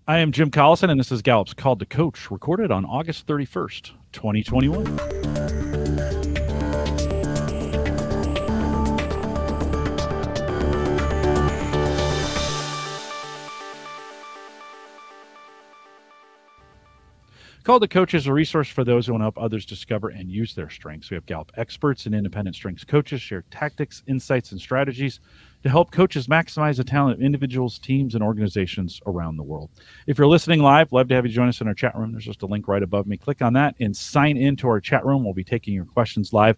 I am Jim Collison, and this is Gallup's Called to Coach, recorded on August 31st, 2021. Called to Coach is a resource for those who want to help others discover and use their strengths. We have Gallup experts and independent strengths coaches share tactics, insights, and strategies to help coaches maximize the talent of individuals, teams, and organizations around the world. If you're listening live, love to have you join us in our chat room. There's just a link right above me. Click on that and sign into our chat room. We'll be taking your questions live.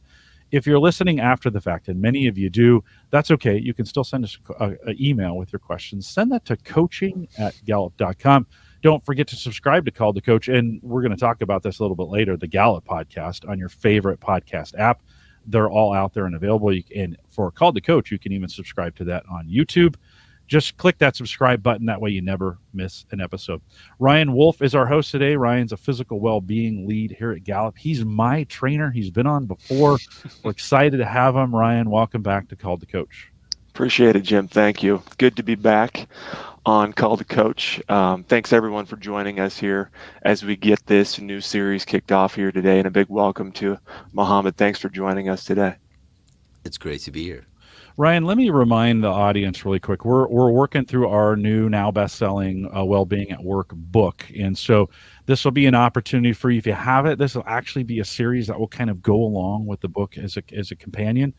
If you're listening after the fact, and many of you do, that's okay. You can still send us an email with your questions. Send that to coaching@gallup.com. Don't forget to subscribe to Call to Coach, and we're going to talk about this a little bit later, the Gallup Podcast on your favorite podcast app. They're all out there and available. And for Call to Coach, you can even subscribe to that on YouTube. Just click that subscribe button. That way you never miss an episode. Ryan Wolf is our host today. Ryan's a physical well-being lead here at Gallup. He's my trainer. He's been on before. We're excited to have him. Ryan, welcome back to Call to Coach. Appreciate it, Jim. Thank you. Good to be back on Call to Coach. Thanks, everyone, for joining us here as we get this new series kicked off here today. And a big welcome to Mohamed. Thanks for joining us today. It's great to be here. Ryan, let me remind the audience really quick. We're working through our new, now best-selling Wellbeing at Work book. And so this will be an opportunity for you. If you have it, this will actually be a series that will kind of go along with the book as a companion.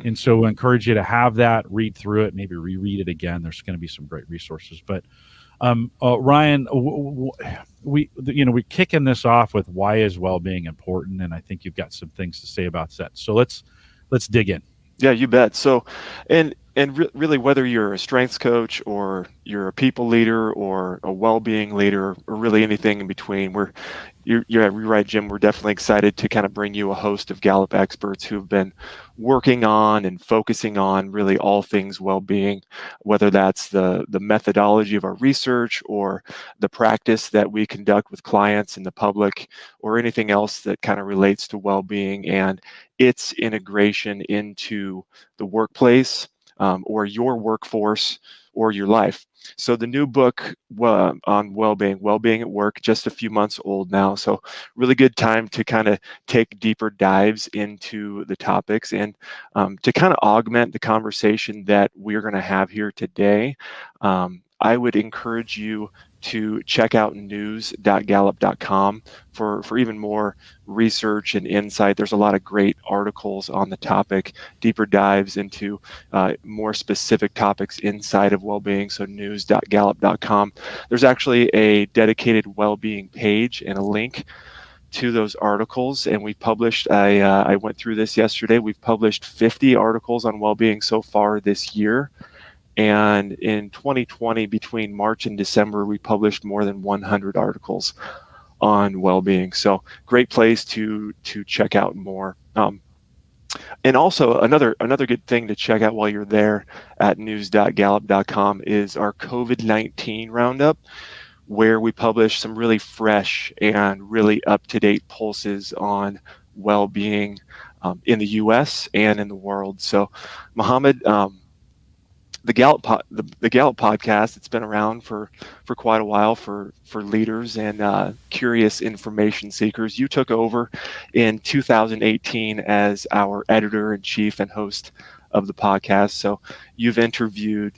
And so I encourage you to have that, read through it, maybe reread it again. There's going to be some great resources. But Ryan, we're kicking this off with why is well-being important? And I think you've got some things to say about that. So let's dig in. Yeah, you bet. So, really, whether you're a strengths coach or you're a people leader or a well-being leader or really anything in between, you're right, Jim. We're definitely excited to kind of bring you a host of Gallup experts who've been working on and focusing on really all things well-being, whether that's the methodology of our research or the practice that we conduct with clients and the public or anything else that kind of relates to well-being and its integration into the workplace or your workforce or your life. So the new book on Wellbeing at Work, just a few months old now. So really good time to kind of take deeper dives into the topics and to kind of augment the conversation that we're going to have here today. I would encourage you to check out news.gallup.com for even more research and insight. There's a lot of great articles on the topic, deeper dives into more specific topics inside of well-being. So news.gallup.com. There's actually a dedicated well-being page and a link to those articles, and we published, I went through this yesterday, we've published 50 articles on well-being so far this year. And in 2020, between March and December, we published more than 100 articles on well-being. So great place to check out more. And also another good thing to check out while you're there at news.gallup.com is our COVID-19 roundup, where we publish some really fresh and really up-to-date pulses on well-being in the U.S. and in the world. So, Mohamed, the Gallup Podcast, it's been around for quite a while for leaders and curious information seekers. You took over in 2018 as our editor-in-chief and host of the podcast. So you've interviewed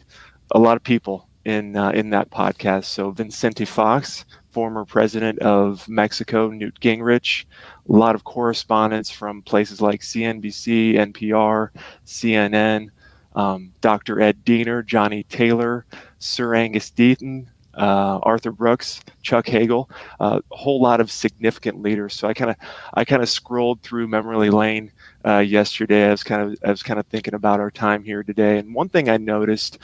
a lot of people in that podcast. So Vicente Fox, former president of Mexico, Newt Gingrich, a lot of correspondents from places like CNBC, NPR, CNN, Dr. Ed Diener, Johnny Taylor, Sir Angus Deaton, Arthur Brooks, Chuck Hagel, a whole lot of significant leaders. So I kind of scrolled through memory lane yesterday. I was kind of thinking about our time here today, and one thing I noticed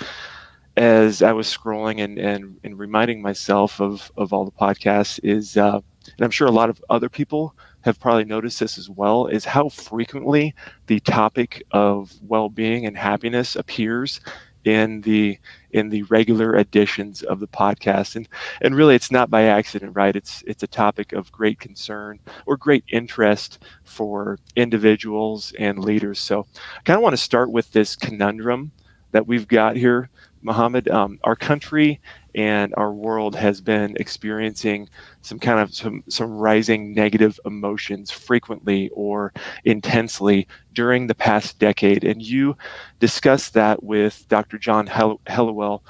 as I was scrolling and reminding myself of all the podcasts is, and I'm sure a lot of other people have probably noticed this as well, is how frequently the topic of well-being and happiness appears in the regular editions of the podcast. And really, it's not by accident, right? It's a topic of great concern or great interest for individuals and leaders. So I kind of want to start with this conundrum that we've got here, Mohamed. Our country and our world has been experiencing some rising negative emotions frequently or intensely during the past decade. And you discussed that with Dr. John Helliwell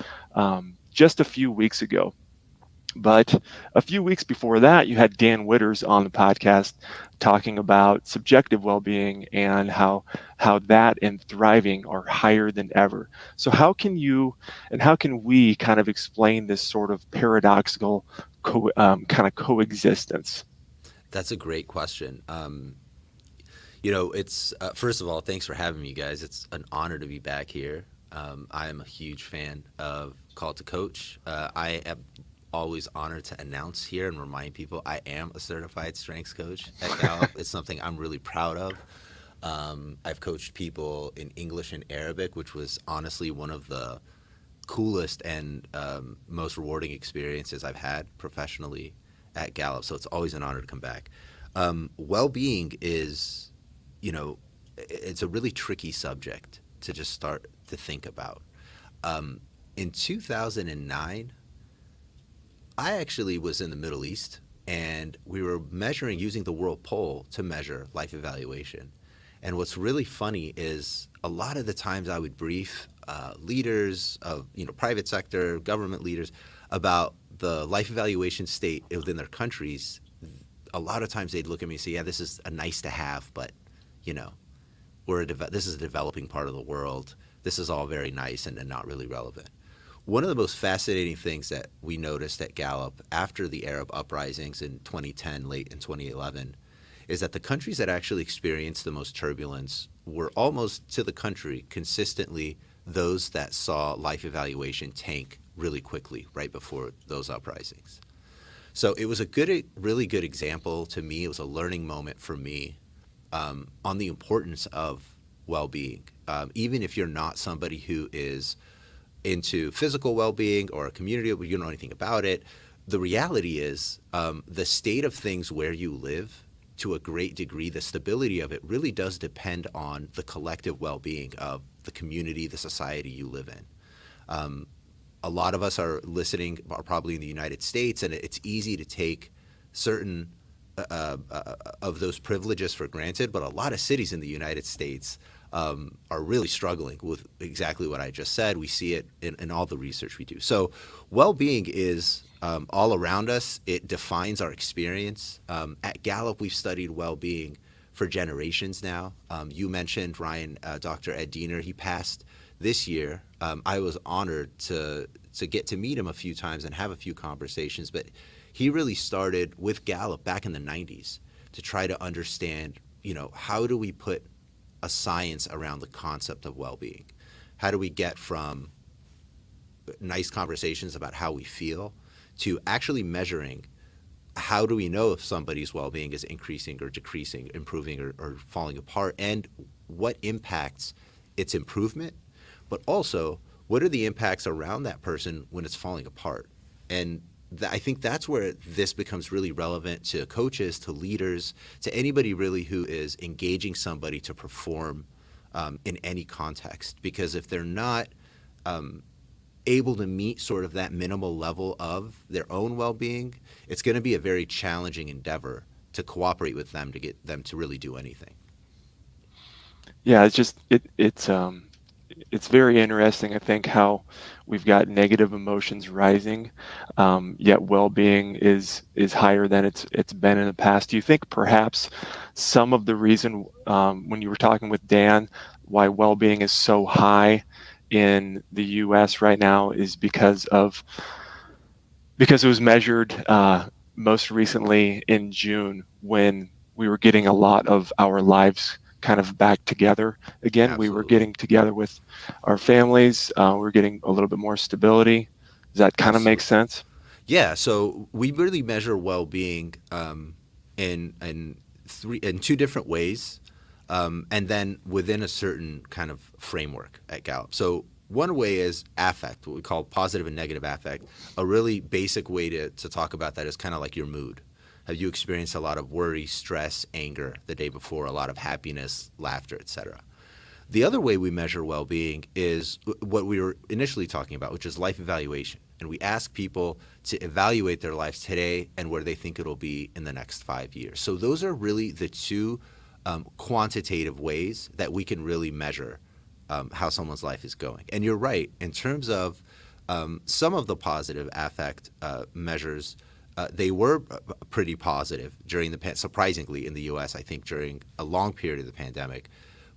just a few weeks ago. But a few weeks before that, you had Dan Witters on the podcast talking about subjective well-being and how that and thriving are higher than ever. So how can we kind of explain this sort of paradoxical kind of coexistence? That's a great question. It's first of all, thanks for having me, guys. It's an honor to be back here. I am a huge fan of Call to Coach. I am always honored to announce here and remind people I am a certified strengths coach at Gallup. It's something I'm really proud of. I've coached people in English and Arabic, which was honestly one of the coolest and most rewarding experiences I've had professionally at Gallup. So it's always an honor to come back. Well-being is, it's a really tricky subject to just start to think about. In 2009, I actually was in the Middle East, and we were using the World Poll to measure life evaluation. And what's really funny is a lot of the times I would brief leaders of private sector, government leaders about the life evaluation state within their countries. A lot of times they'd look at me and say, yeah, this is a nice to have, but this is a developing part of the world. This is all very nice and not really relevant. One of the most fascinating things that we noticed at Gallup after the Arab uprisings in 2010, late in 2011, is that the countries that actually experienced the most turbulence were almost to the country consistently those that saw life evaluation tank really quickly right before those uprisings. So it was a really good example to me. It was a learning moment for me on the importance of well-being. Even if you're not somebody who is into physical well-being or a community where you don't know anything about it, the reality is the state of things where you live, to a great degree, the stability of it really does depend on the collective well-being of the community, the society you live in. A lot of us are probably in the United States, and it's easy to take certain of those privileges for granted, but a lot of cities in the United States are really struggling with exactly what I just said. We see it in all the research we do. So well-being is all around us. It defines our experience. At Gallup, we've studied well-being for generations now. You mentioned, Ryan, Dr. Ed Diener. He passed this year. I was honored to get to meet him a few times and have a few conversations, but he really started with Gallup back in the 90s to try to understand, how do we put a science around the concept of well-being? How do we get from nice conversations about how we feel to actually measuring how do we know if somebody's well-being is increasing or decreasing, improving or falling apart, and what impacts its improvement, but also what are the impacts around that person when it's falling apart? And I think that's where this becomes really relevant to coaches, to leaders, to anybody really who is engaging somebody to perform in any context. Because if they're not able to meet sort of that minimal level of their own well-being, it's going to be a very challenging endeavor to cooperate with them to get them to really do anything. Yeah, it's very interesting, I think, how we've got negative emotions rising, yet well-being is higher than it's been in the past. Do you think perhaps some of the reason, when you were talking with Dan, why well-being is so high in the U.S. right now is because it was measured most recently in June, when we were getting a lot of our lives kind of back together again. Absolutely. We were getting together with our families. We were getting a little bit more stability. Does that kind of make sense? Yeah. So we really measure well-being in two different ways, and then within a certain kind of framework at Gallup. So one way is affect, what we call positive and negative affect. A really basic way to talk about that is kind of like your mood. Have you experienced a lot of worry, stress, anger the day before, a lot of happiness, laughter, etc.? The other way we measure well-being is what we were initially talking about, which is life evaluation. And we ask people to evaluate their lives today and where they think it'll be in the next 5 years. So those are really the two quantitative ways that we can really measure how someone's life is going. And you're right, in terms of some of the positive affect measures, they were pretty positive during surprisingly in the U.S., I think during a long period of the pandemic.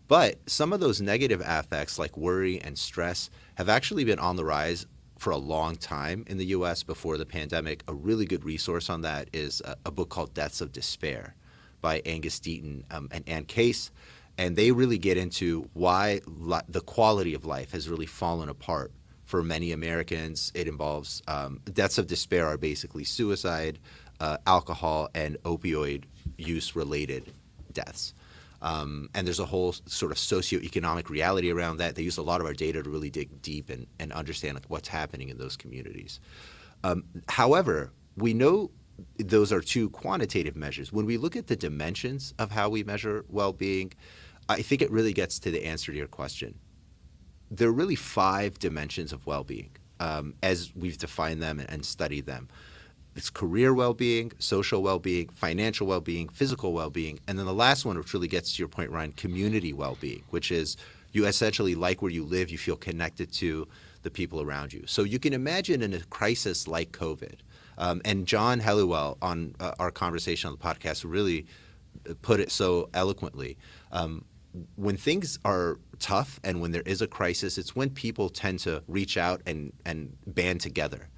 But some of those negative affects like worry and stress have actually been on the rise for a long time in the U.S. before the pandemic. A really good resource on that is a book called Deaths of Despair by Angus Deaton and Ann Case. And they really get into why the quality of life has really fallen apart for many Americans. It involves deaths of despair are basically suicide, alcohol, and opioid use related deaths. And there's a whole sort of socioeconomic reality around that. They use a lot of our data to really dig deep and understand what's happening in those communities. However, we know those are two quantitative measures. When we look at the dimensions of how we measure well-being, I think it really gets to the answer to your question. There are really 5 dimensions of well-being as we've defined them and studied them. It's career well-being, social well-being, financial well-being, physical well-being, and then the last one, which really gets to your point, Ryan, community well-being, which is you essentially like where you live, you feel connected to the people around you. So you can imagine in a crisis like COVID, and John Helliwell on our conversation on the podcast really put it so eloquently. When things are tough and when there is a crisis, it's when people tend to reach out and band together.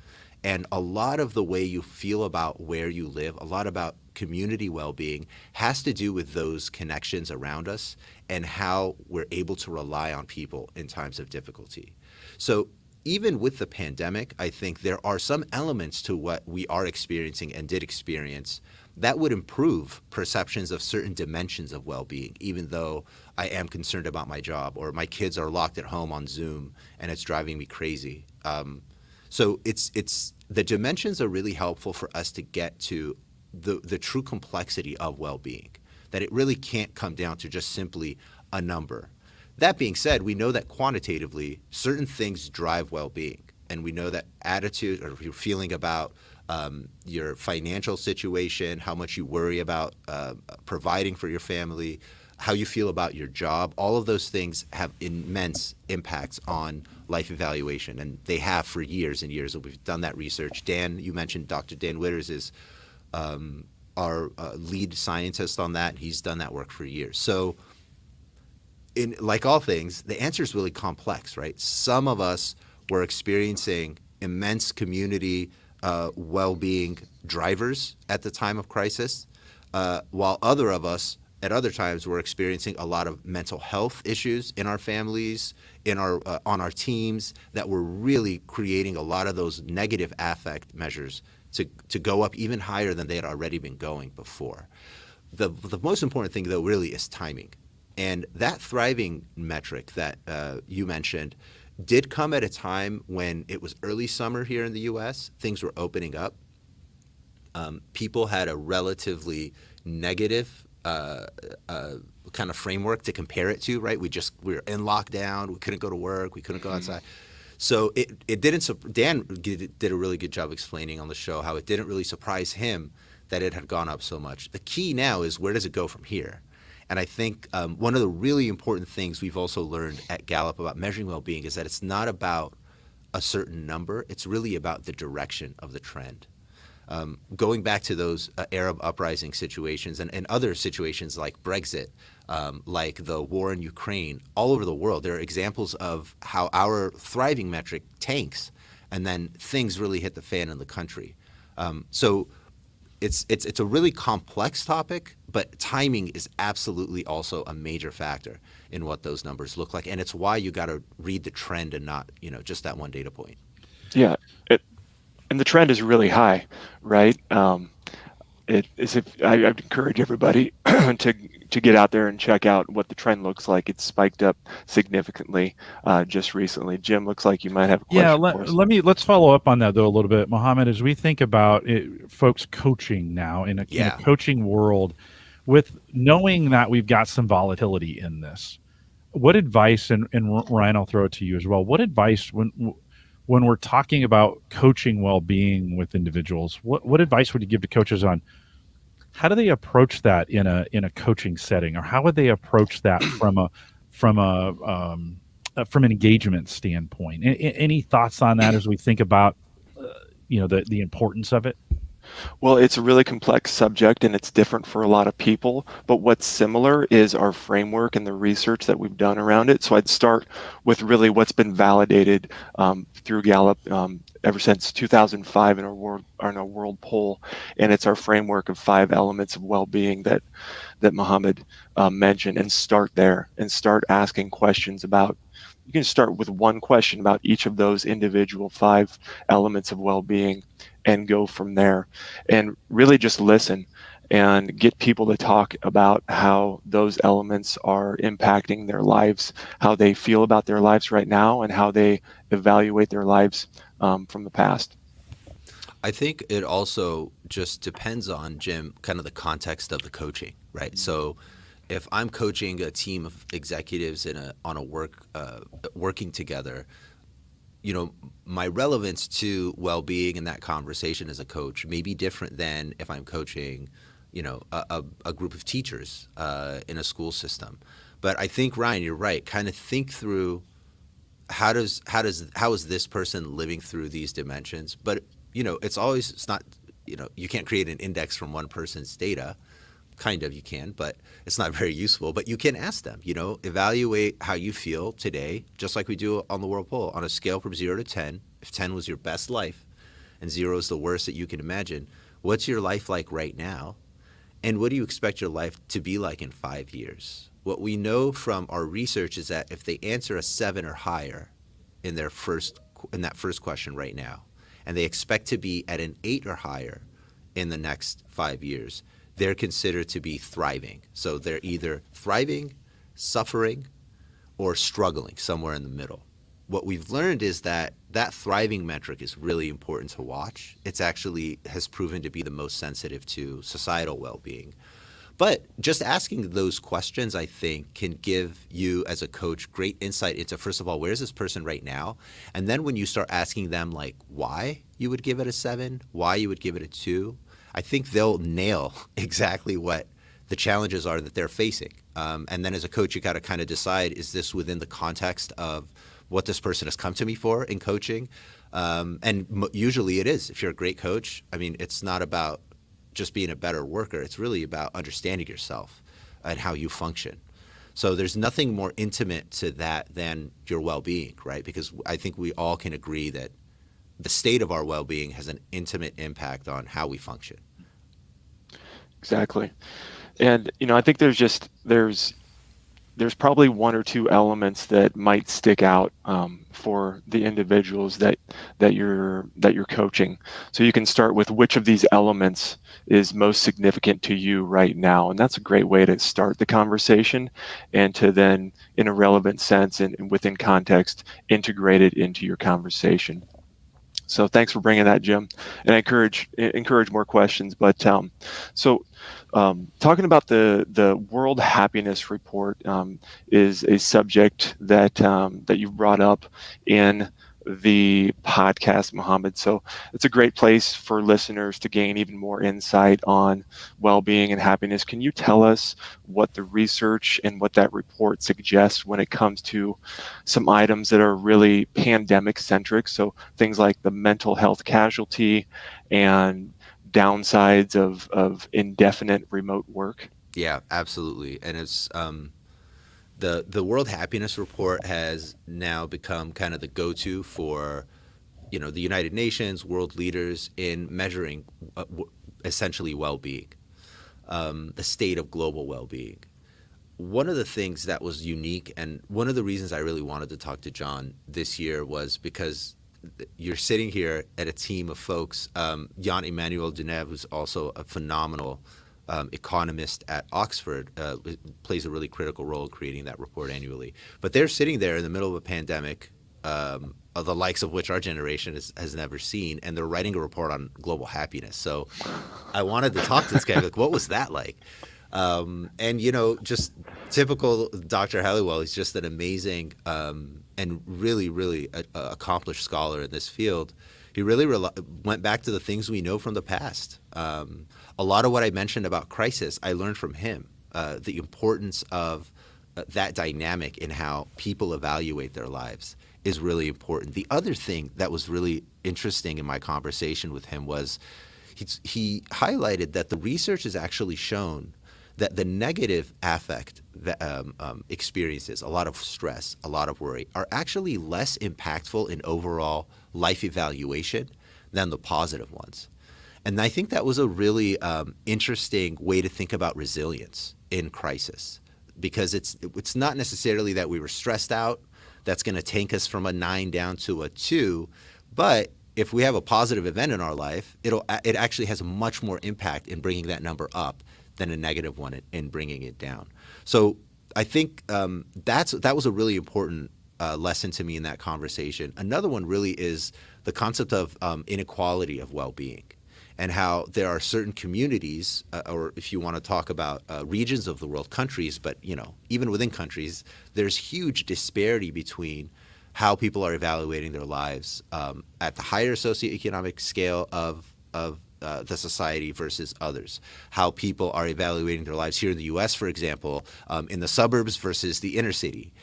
And a lot of the way you feel about where you live, a lot about community well-being has to do with those connections around us and how we're able to rely on people in times of difficulty. So even with the pandemic, I think there are some elements to what we are experiencing and did experience that would improve perceptions of certain dimensions of well-being, even though I am concerned about my job or my kids are locked at home on Zoom and it's driving me crazy. So it's the dimensions are really helpful for us to get to the true complexity of well-being, that it really can't come down to just simply a number. That being said, we know that quantitatively certain things drive well-being, and we know that attitude or your feeling about your financial situation, how much you worry about providing for your family, how you feel about your job, all of those things have immense impacts on life evaluation, and they have for years and years, and we've done that research. Dan, you mentioned Dr. Dan Witters is our lead scientist on that. He's done that work for years. So in like all things, the answer is really complex, right? Some of us were experiencing immense community well-being drivers at the time of crisis, while other of us at other times we're experiencing a lot of mental health issues in our families, in our on our teams, that were really creating a lot of those negative affect measures to go up even higher than they had already been going before. The most important thing, though, really is timing. And that thriving metric that you mentioned did come at a time when it was early summer here in the U.S. Things were opening up. People had a relatively negative kind of framework to compare it to, right? We were in lockdown. We couldn't go to work. We couldn't go outside. So it didn't. Dan did a really good job explaining on the show how it didn't really surprise him that it had gone up so much. The key now is, where does it go from here? And I think one of the really important things we've also learned at Gallup about measuring well-being is that it's not about a certain number. It's really about the direction of the trend. Going back to those Arab uprising situations and other situations like Brexit, like the war in Ukraine, all over the world, there are examples of how our thriving metric tanks and then things really hit the fan in the country. So it's a really complex topic, but timing is absolutely also a major factor in what those numbers look like. And it's why you got to read the trend and not, just that one data point. Yeah. And the trend is really high, right? I'd encourage everybody to get out there and check out what the trend looks like. It's spiked up significantly just recently. Jim, looks like you might have a question. Yeah, let's follow up on that though a little bit, Mohamed. As we think about folks coaching now in a coaching world, with knowing that we've got some volatility in this, what advice? And Ryan, I'll throw it to you as well. What advice when we're talking about coaching well-being with individuals, what advice would you give to coaches on how do they approach that in a coaching setting, or how would they approach that from an engagement standpoint? Any thoughts on that as we think about the importance of it? Well, it's a really complex subject and it's different for a lot of people, but what's similar is our framework and the research that we've done around it. So I'd start with really what's been validated through Gallup ever since 2005 in our world poll, and it's our framework of 5 elements of well-being that Mohamed mentioned, and start there and start asking questions about. You can start with one question about each of those individual 5 elements of well-being and go from there, and really just listen and get people to talk about how those elements are impacting their lives, how they feel about their lives right now, and how they evaluate their lives from the past. I think it also just depends on, Jim, kind of the context of the coaching, right? So if I'm coaching a team of executives working together, my relevance to well-being in that conversation as a coach may be different than if I'm coaching, a group of teachers in a school system. But I think, Ryan, you're right. Kind of think through how is this person living through these dimensions? But it's not, you can't create an index from one person's data. Kind of, you can, but it's not very useful. But you can ask them, evaluate how you feel today, just like we do on the World Poll, on a scale from 0 to 10. If 10 was your best life and 0 is the worst that you can imagine, what's your life like right now? And what do you expect your life to be like in 5 years? What we know from our research is that if they answer a 7 or higher in that first question right now, and they expect to be at an 8 or higher in the next 5 years, they're considered to be thriving. So they're either thriving, suffering, or struggling, somewhere in the middle. What we've learned is that thriving metric is really important to watch. It's actually has proven to be the most sensitive to societal well-being. But just asking those questions, I think, can give you as a coach great insight into, first of all, where's this person right now? And then when you start asking them, like, why you would give it a 7, why you would give it a 2, I think they'll nail exactly what the challenges are that they're facing. And then as a coach, you got to kind of decide, is this within the context of what this person has come to me for in coaching? And usually it is. If you're a great coach, I mean, it's not about just being a better worker. It's really about understanding yourself and how you function. So there's nothing more intimate to that than your well-being, right? Because I think we all can agree that the state of our well-being has an intimate impact on how we function. Exactly. And, I think there's probably 1 or 2 elements that might stick out for the individuals that you're coaching. So you can start with which of these elements is most significant to you right now. And that's a great way to start the conversation, and to then, in a relevant sense and within context, integrate it into your conversation. So thanks for bringing that, Jim. And I encourage more questions. But talking about the World Happiness Report is a subject that you've brought up in the podcast, Mohamed. So it's a great place for listeners to gain even more insight on well-being and happiness. Can you tell us what the research and what that report suggests when it comes to some items that are really pandemic centric? So things like the mental health casualty and downsides of indefinite remote work. Yeah, absolutely. And it's the World Happiness Report has now become kind of the go-to for, the United Nations, world leaders in measuring essentially well-being, the state of global well-being. One of the things that was unique, and one of the reasons I really wanted to talk to John this year, was because you're sitting here at a team of folks, Jean-Emmanuel Deneuve, who's also a phenomenal economist at Oxford, plays a really critical role in creating that report annually. But they're sitting there in the middle of a pandemic, of the likes of which our generation has never seen, and they're writing a report on global happiness. So I wanted to talk to this guy, like, what was that like? And, just typical Dr. Halliwell, he's just an amazing and really a accomplished scholar in this field, he really went back to the things we know from the past. A lot of what I mentioned about crisis, I learned from him. The importance of that dynamic in how people evaluate their lives is really important. The other thing that was really interesting in my conversation with him was he highlighted that the research has actually shown that the negative affect experiences, a lot of stress, a lot of worry, are actually less impactful in overall life evaluation than the positive ones. And I think that was a really interesting way to think about resilience in crisis, because it's not necessarily that we were stressed out that's going to tank us from a 9 down to a 2, but if we have a positive event in our life, it actually has much more impact in bringing that number up than a negative one in bringing it down. So I think that was a really important lesson to me in that conversation. Another one really is the concept of inequality of well-being, and how there are certain communities, or if you want to talk about regions of the world, countries, but even within countries, there's huge disparity between how people are evaluating their lives at the higher socioeconomic scale of the society versus others. How people are evaluating their lives here in the U.S., for example, in the suburbs versus the inner city.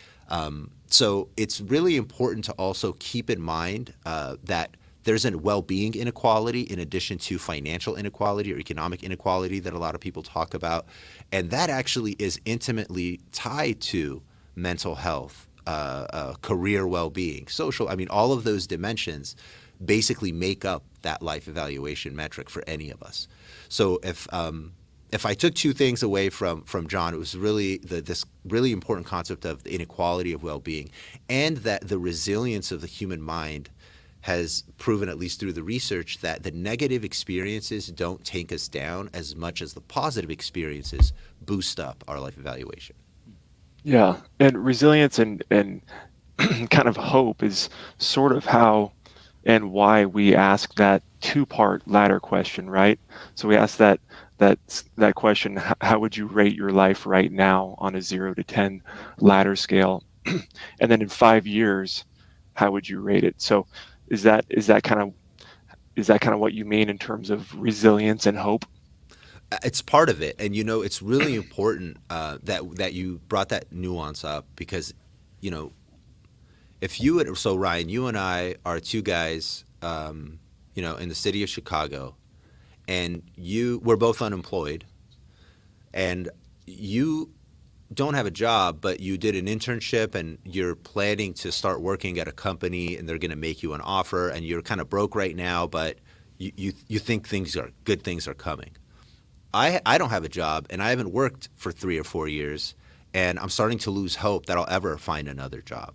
So it's really important to also keep in mind that there's a well-being inequality in addition to financial inequality or economic inequality that a lot of people talk about. And that actually is intimately tied to mental health, career well-being, social. I mean, all of those dimensions basically make up that life evaluation metric for any of us. So if I took two things away from John, it was really this really important concept of the inequality of well-being, and that the resilience of the human mind has proven, at least through the research, that the negative experiences don't take us down as much as the positive experiences boost up our life evaluation. Yeah, and resilience and kind of hope is sort of how and why we ask that two-part ladder question, right? So we ask that question, how would you rate your life right now on a 0 to 10 ladder scale? And then in 5 years, how would you rate it? So is that kind of what you mean in terms of resilience and hope? It's part of it, and it's really important that you brought that nuance up, because so Ryan, you and I are two guys in the city of Chicago, and we're both unemployed, and you don't have a job, but you did an internship and you're planning to start working at a company, and they're going to make you an offer, and you're kind of broke right now, but you think good things are coming. I don't have a job, and I haven't worked for 3 or 4 years, and I'm starting to lose hope that I'll ever find another job.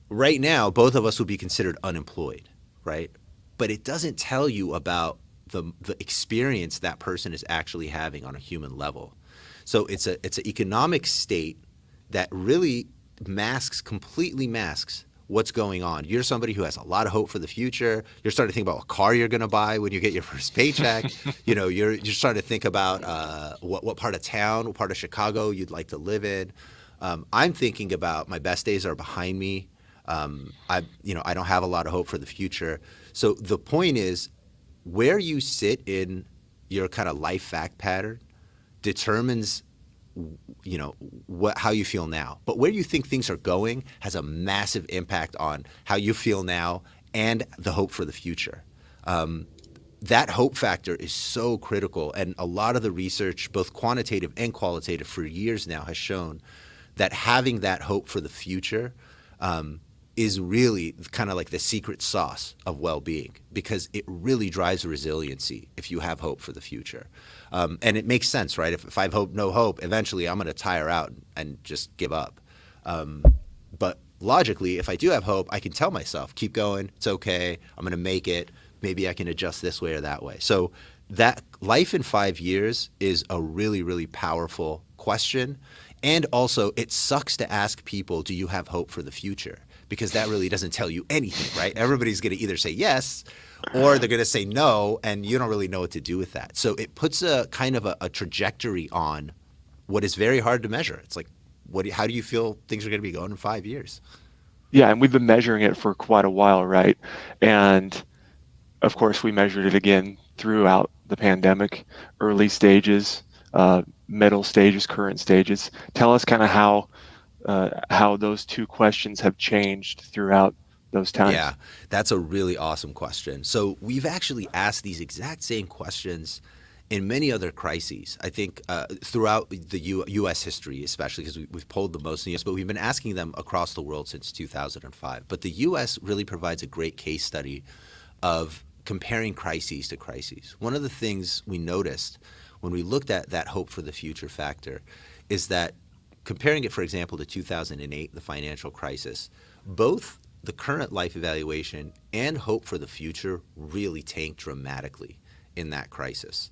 Right now, both of us would be considered unemployed, right? But it doesn't tell you about the experience that person is actually having on a human level. So it's an economic state that really completely masks what's going on. You're somebody who has a lot of hope for the future. You're starting to think about what car you're going to buy when you get your first paycheck. You're starting to think about what part of town, what part of Chicago you'd like to live in. I'm thinking about my best days are behind me. I don't have a lot of hope for the future. So the point is, where you sit in your kind of life fact pattern determines how you feel now. But where you think things are going has a massive impact on how you feel now and the hope for the future. That hope factor is so critical, and a lot of the research, both quantitative and qualitative, for years now has shown that having that hope for the future is really kind of like the secret sauce of well-being, because it really drives resiliency if you have hope for the future. And it makes sense, right? If I have no hope, eventually I'm going to tire out and just give up. But logically, if I do have hope, I can tell myself, keep going, it's okay, I'm going to make it, maybe I can adjust this way or that way. So that life in 5 years is a really, really powerful question. And also, it sucks to ask people, do you have hope for the future? Because that really doesn't tell you anything, right? Everybody's going to either say yes, or they're going to say no, and you don't really know what to do with that. So it puts a kind of a trajectory on what is very hard to measure. It's like, How do you feel things are going to be going in 5 years? Yeah, and we've been measuring it for quite a while, right? And of course, we measured it again throughout the pandemic, early stages, middle stages, current stages. Tell us kind of how those two questions have changed throughout those times. Yeah, that's a really awesome question. So we've actually asked these exact same questions in many other crises, I think, throughout the U.S. history, especially because we've polled the most in the U.S., but we've been asking them across the world since 2005. But the U.S. really provides a great case study of comparing crises to crises. One of the things we noticed when we looked at that hope for the future factor is that comparing it, for example, to 2008, the financial crisis, both the current life evaluation and hope for the future really tanked dramatically in that crisis.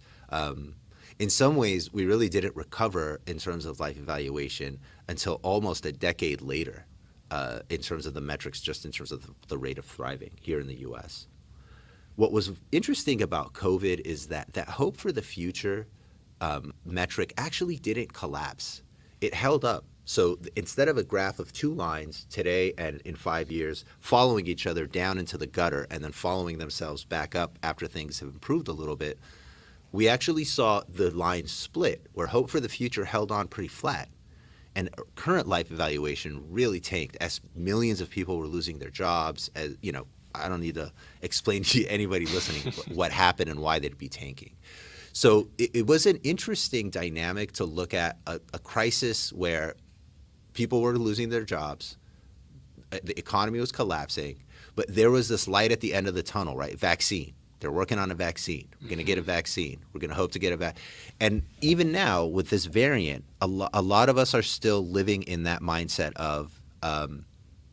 In some ways, we really didn't recover in terms of life evaluation until almost a decade later in terms of the metrics, just in terms of the rate of thriving here in the U.S. What was interesting about COVID is that hope for the future metric actually didn't collapse. It held up. So instead of a graph of two lines today and in 5 years following each other down into the gutter and then following themselves back up after things have improved a little bit, we actually saw the line split where hope for the future held on pretty flat. And current life evaluation really tanked as millions of people were losing their jobs. As you know, I don't need to explain to anybody listening what happened and why they'd be tanking. So it was an interesting dynamic to look at a crisis where people were losing their jobs, the economy was collapsing, but there was this light at the end of the tunnel, right? Vaccine. They're working on a vaccine. We're going to get a vaccine. We're going to hope to get a vaccine. And even now with this variant, a lot of us are still living in that mindset of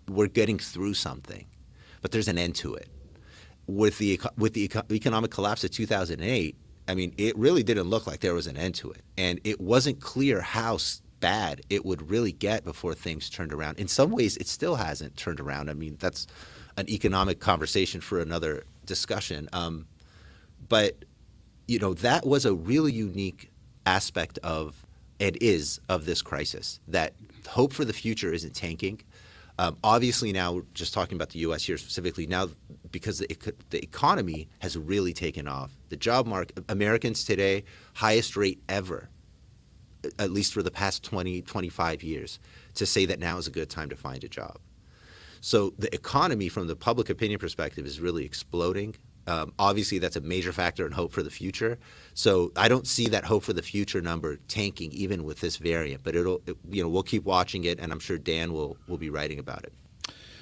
we're getting through something, but there's an end to it. With the economic collapse of 2008, I mean, it really didn't look like there was an end to it. And it wasn't clear how bad it would really get before things turned around. In some ways, it still hasn't turned around. I mean, that's an economic conversation for another discussion. But, you know, that was a really unique aspect of this crisis, that hope for the future isn't tanking. Obviously now, we're just talking about the U.S. here specifically now, because the economy has really taken off. The job market, Americans today, highest rate ever, at least for the past 20, 25 years, to say that now is a good time to find a job. So the economy, from the public opinion perspective, is really exploding. Obviously, that's a major factor in hope for the future. So I don't see that hope for the future number tanking even with this variant. But we'll keep watching it, and I'm sure Dan will be writing about it.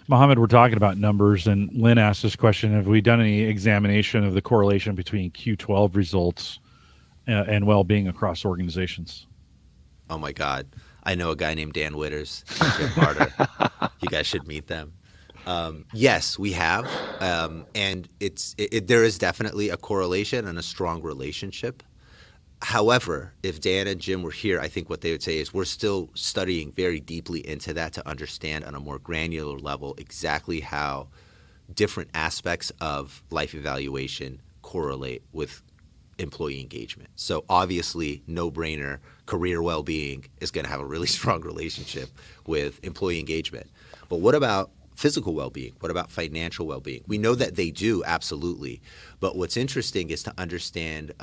Mohamed, we're talking about numbers, and Lynn asked this question: have we done any examination of the correlation between Q12 results and well-being across organizations? Oh my God, I know a guy named Dan Witters, Jim Harder. You guys should meet them. Yes, we have, and there is definitely a correlation and a strong relationship. However, if Dan and Jim were here, I think what they would say is we're still studying very deeply into that to understand on a more granular level exactly how different aspects of life evaluation correlate with employee engagement. So obviously, no-brainer, career well-being is going to have a really strong relationship with employee engagement. But what about physical well-being? What about financial well-being? We know that they do, absolutely. But what's interesting is to understand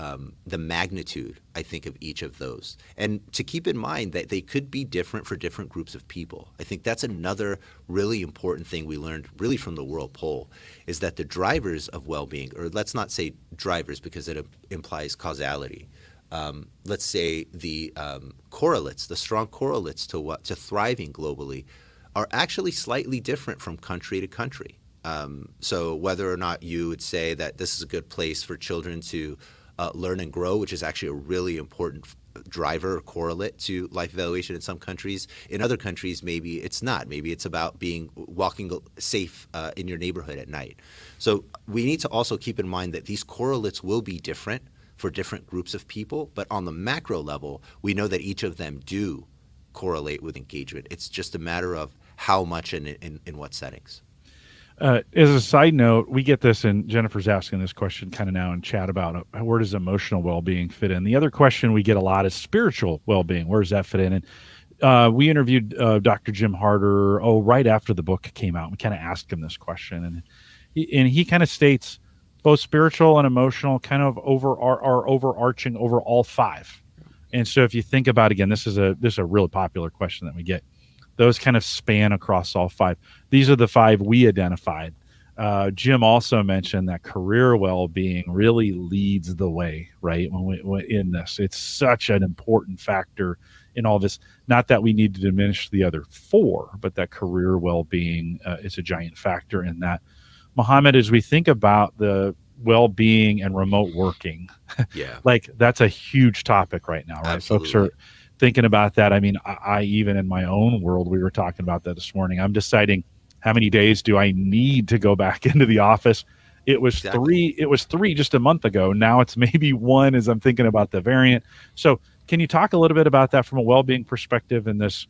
the magnitude, I think, of each of those. And to keep in mind that they could be different for different groups of people. I think that's another really important thing we learned really from the World Poll, is that the drivers of well-being, or let's not say drivers because it implies causality. Let's say the correlates, the strong correlates to thriving globally, are actually slightly different from country to country. So whether or not you would say that this is a good place for children to learn and grow, which is actually a really important driver or correlate to life evaluation in some countries. In other countries, maybe it's not. Maybe it's about walking safe in your neighborhood at night. So we need to also keep in mind that these correlates will be different for different groups of people, but on the macro level, we know that each of them do correlate with engagement. It's just a matter of how much and in what settings. As a side note, we get this, and Jennifer's asking this question kind of now in chat about where does emotional well-being fit in? The other question we get a lot is spiritual well-being. Where does that fit in? And we interviewed Dr. Jim Harder, right after the book came out. We kind of asked him this question, and he kind of states both spiritual and emotional kind of are overarching over all five. And so if you think about, again, this is a really popular question that we get. Those kind of span across all five. These are the five we identified. Jim also mentioned that career well-being really leads the way, right? When in this, it's such an important factor in all this. Not that we need to diminish the other four, but that career well-being is a giant factor in that. Mohamed, as we think about the well-being and remote working, like that's a huge topic right now, right? Absolutely. Folks are thinking about that. I mean, I even in my own world, we were talking about that this morning. I'm deciding how many days do I need to go back into the office. It was three just a month ago. Now it's maybe one as I'm thinking about the variant. So can you talk a little bit about that from a well-being perspective in this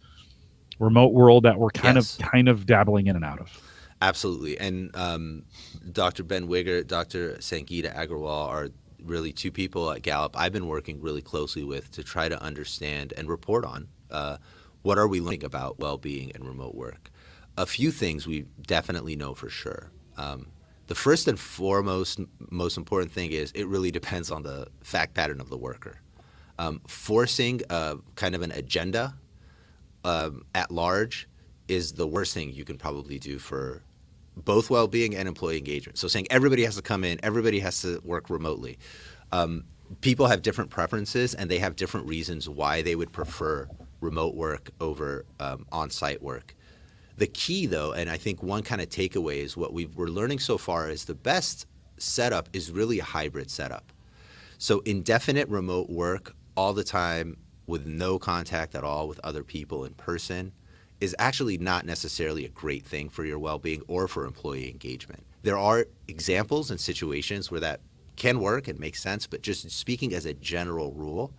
remote world that we're kind of dabbling in and out of? Absolutely. And Dr. Ben Wiggert, Dr. Sangeeta Agarwal are really two people at Gallup I've been working really closely with to try to understand and report on what are we learning about well-being and remote work. A few things we definitely know for sure. The first and foremost, most important thing is it really depends on the fact pattern of the worker. Forcing kind of an agenda at large is the worst thing you can probably do for both well-being and employee engagement. So saying everybody has to come in, everybody has to work remotely. People have different preferences and they have different reasons why they would prefer remote work over on-site work. The key though, and I think one kind of takeaway is what we're learning so far is the best setup is really a hybrid setup. So indefinite remote work all the time with no contact at all with other people in person is actually not necessarily a great thing for your well-being or for employee engagement. There are examples and situations where that can work and make sense, but just speaking as a general rule,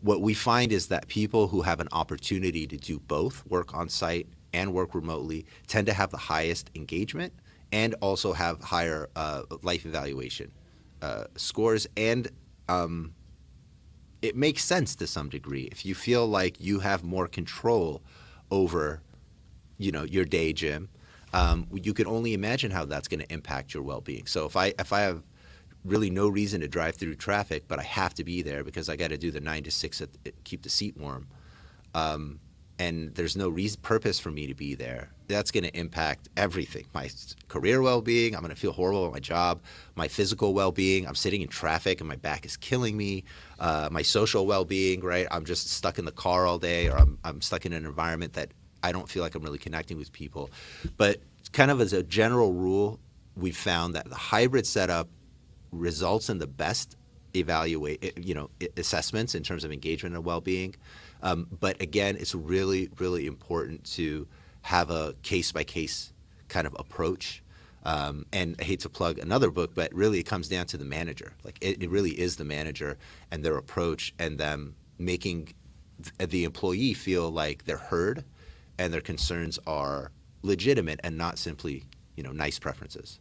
what we find is that people who have an opportunity to do both, work on site and work remotely, tend to have the highest engagement and also have higher life evaluation scores. And it makes sense to some degree. If you feel like you have more control over, your day, Jim, you can only imagine how that's going to impact your well-being. So if I have really no reason to drive through traffic, but I have to be there because I got to do the 9 to 6 keep the seat warm, and there's no purpose for me to be there, that's going to impact everything. My career well-being, I'm going to feel horrible at my job. My physical well-being, I'm sitting in traffic and my back is killing me. My social well-being, right? I'm just stuck in the car all day, or I'm stuck in an environment that I don't feel like I'm really connecting with people. But kind of as a general rule, we've found that the hybrid setup results in the best assessments in terms of engagement and well-being. But again, it's really, really important to have a case-by-case kind of approach. And I hate to plug another book, but really it comes down to the manager. Like it really is the manager and their approach and them making the employee feel like they're heard and their concerns are legitimate and not simply, nice preferences.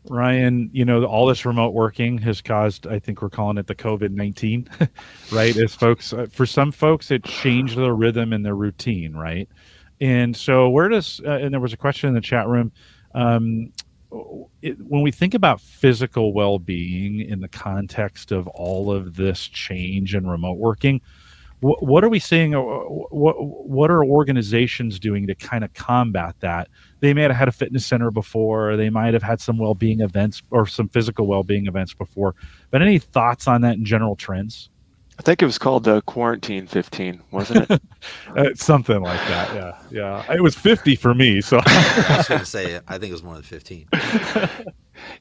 Ryan, all this remote working has caused, I think we're calling it the COVID-19, right? As folks, for some folks, it changed their rhythm and their routine, right? And so where does, and there was a question in the chat room, when we think about physical well-being in the context of all of this change in remote working, what are we seeing? What are organizations doing to kind of combat that? They may have had a fitness center before. They might have had some well-being events or some physical well-being events before. But any thoughts on that in general trends? I think it was called the Quarantine 15, wasn't it? Something like that. Yeah. It was 50 for me. So I was going to say, I think it was more than 15.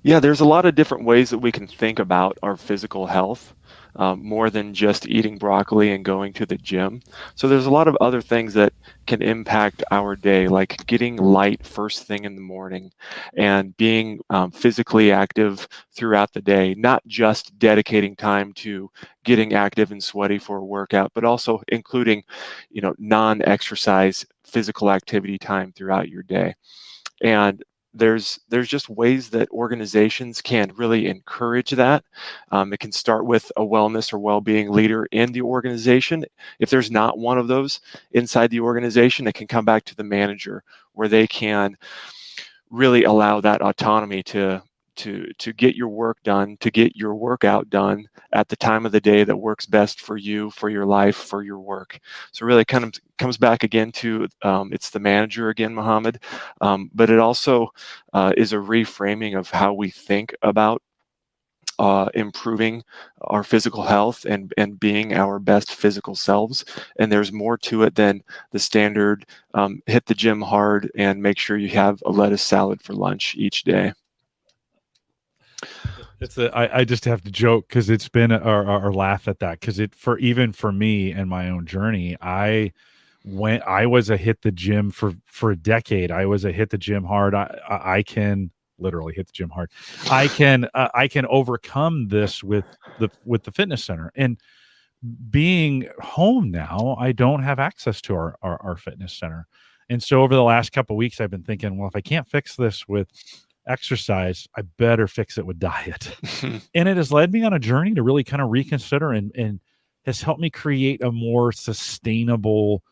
Yeah, there's a lot of different ways that we can think about our physical health. More than just eating broccoli and going to the gym. So there's a lot of other things that can impact our day, like getting light first thing in the morning and being physically active throughout the day, not just dedicating time to getting active and sweaty for a workout, but also including, non-exercise physical activity time throughout your day. And there's just ways that organizations can really encourage that. It can start with a wellness or well-being leader in the organization. If there's not one of those inside the organization, it can come back to the manager, where they can really allow that autonomy to get your work done, to get your workout done at the time of the day that works best for you, for your life, for your work. So really kind of comes back again to it's the manager again, Mohamed, but it also is a reframing of how we think about improving our physical health and being our best physical selves. And there's more to it than the standard hit the gym hard and make sure you have a lettuce salad for lunch each day. I just have to joke because it's been or laugh at that, because even for me and my own journey, I was a hit the gym for a decade. I was a hit the gym hard. I can literally hit the gym hard. I can overcome this with the fitness center. And being home now, I don't have access to our fitness center. And so over the last couple of weeks, I've been thinking, well, if I can't fix this with exercise, I better fix it with diet. And it has led me on a journey to really kind of reconsider and has helped me create a more sustainable,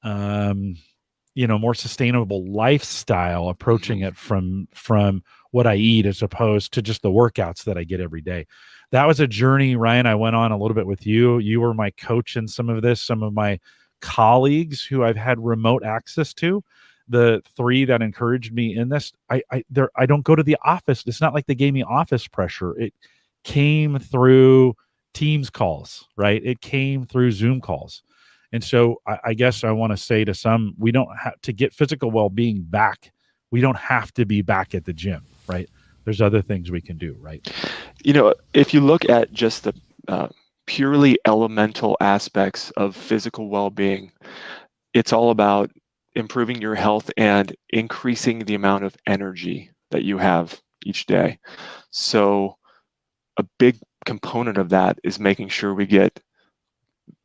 more sustainable lifestyle, approaching it from what I eat as opposed to just the workouts that I get every day. That was a journey, Ryan, I went on a little bit with you. You were my coach in some of this. Some of my colleagues who I've had remote access to, the three that encouraged me in this, I don't go to the office. It's not like they gave me office pressure. It came through Teams calls, right? It came through Zoom calls. And so I guess I want to say to some, we don't have to get physical well-being back. We don't have to be back at the gym, right? There's other things we can do, right? If you look at just the purely elemental aspects of physical well-being, it's all about improving your health and increasing the amount of energy that you have each day. So a big component of that is making sure we get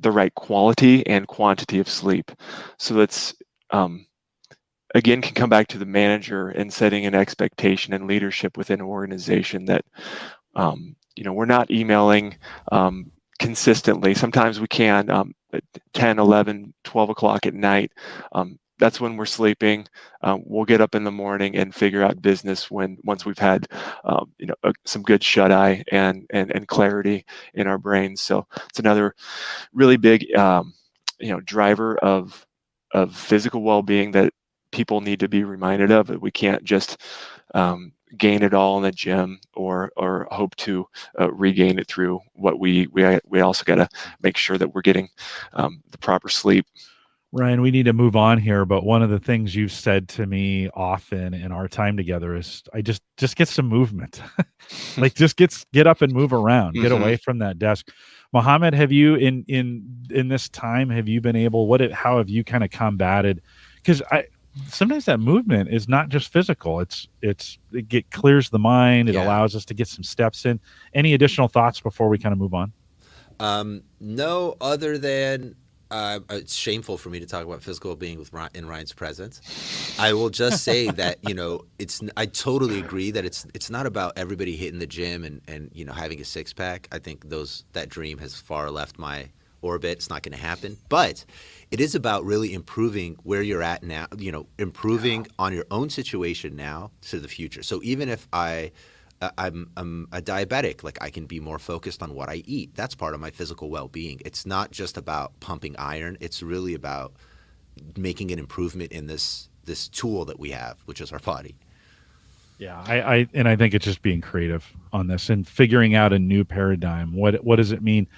the right quality and quantity of sleep. So that's, again, can come back to the manager and setting an expectation and leadership within an organization that, we're not emailing consistently. Sometimes we can at 10, 11, 12 o'clock at night. That's when we're sleeping. We'll get up in the morning and figure out business once we've had, some good shut eye and clarity in our brains. So it's another really big, driver of physical well-being that people need to be reminded of. That we can't just gain it all in the gym or hope to regain it through what we also got to make sure that we're getting the proper sleep. Ryan, we need to move on here, but one of the things you've said to me often in our time together is I just get some movement. Like just get up and move around, get away from that desk. Mohamed, have you in this time, have you been able, how have you kind of combated? Because sometimes that movement is not just physical. It clears the mind. It allows us to get some steps in. Any additional thoughts before we kind of move on? No, other than it's shameful for me to talk about physical well-being in Ryan's presence. I will just say that I totally agree that it's not about everybody hitting the gym and having a six-pack. I think that dream has far left my orbit. It's not going to happen. But it is about really improving where you're at now. Improving on your own situation now to the future. So even if I'm a diabetic, like I can be more focused on what I eat. That's part of my physical well-being. It's not just about pumping iron. It's really about making an improvement in this tool that we have, which is our body. Yeah, I think it's just being creative on this and figuring out a new paradigm. What does it mean?